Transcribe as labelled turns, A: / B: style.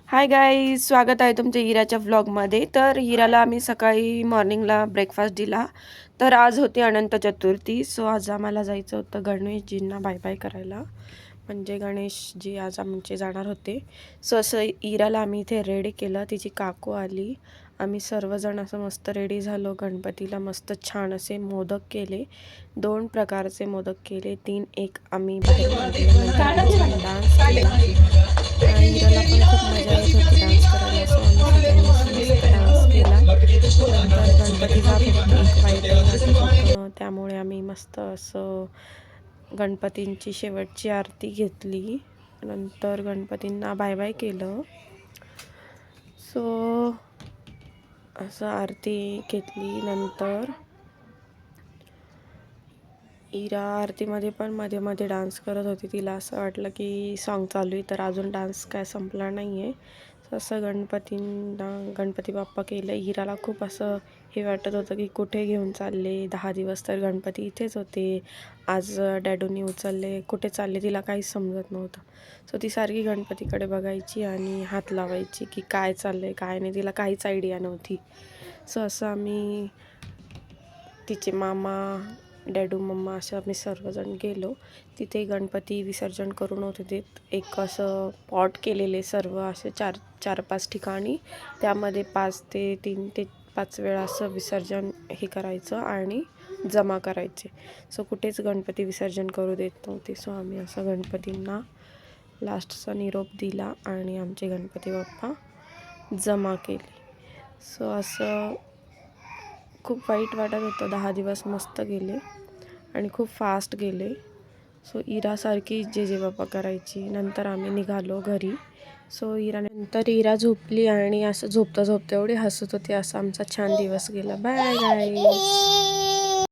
A: Hi guys, स्वागत आहे तुमच्या हिराच्या व्लॉगमध्ये. तर हिराला आम्ही सकाळी मॉर्निंगला ब्रेकफास्ट दिला. तर आज होती अनंत चतुर्थी, सो आज आम्हाला जायचं होतं गणेशजींना बाय बाय करायला. म्हणजे गणेशजी आज आमचे जाणार होते. सो असं हिराला आम्ही इथे रेडी केलं. तिची काकू आली, आम्ही सर्वजण असं मस्त रेडी झालो. गणपतीला मस्त छान असे मोदक केले, 2 प्रकारचे मोदक केले, 3 एक आम्ही बाहेर आणले. नंतर आम्ही छान डान्स केला. हिराला पण खूप मजा येत होती डान्स करायला. सो आम्ही सगळ्यांनी असं मस्त डान्स केला. नंतर गणपतीला फक्त एक वाईट वाटत होतं, त्यामुळे आम्ही मस्त असं गणपतींची शेवटची आरती घेतली. नंतर गणपतींना बाय बाय केलं. सो असं आरती घेतली. नंतर हिरा आरतीमध्ये पण मध्ये मध्ये डान्स करत होती. तिला असं वाटलं की सॉन्ग चालू आहे तर अजून डान्स काय संपला नाही आहे. असं गणपती बाप्पा केलं. हिराला खूप असं हे वाटत होतं की कुठे घेऊन चालले, 10 दिवस तर गणपती इथेच होते, आज डॅडूनी उचलले, कुठे चालले तिला काहीच समजत नव्हतं. सो ती सारखी गणपतीकडे बघायची आणि हात लावायची की काय चाललं आहे काय नाही, तिला काहीच आयडिया नव्हती. सो असं आम्ही तिचे मामा, डॅडू, मम्मा असं आम्ही सर्वजण गेलो. तिथे गणपती विसर्जन करून होते देत. एक असं पॉट केलेले सर्व असे 4-5 ठिकाणी, त्यामध्ये 5 ते 3 ते 5 वेळा असं विसर्जन हे करायचं आणि जमा करायचे. सो कुठेच गणपती विसर्जन करू देत नव्हते. सो आम्ही असं गणपतींना लास्टचा निरोप दिला आणि आमचे गणपती बाप्पा जमा केले. सो असं खूप वाईट वाटत होतं. 10 दिवस मस्त गेले आणि खूप फास्ट गेले. सो इरासारखी जे बाप्पा करायची. नंतर आम्ही निघालो घरी. सो नंतर इरा झोपली आणि असं झोपता झोपता एवढी हसत होती. असा आमचा छान दिवस गेला. Bye guys.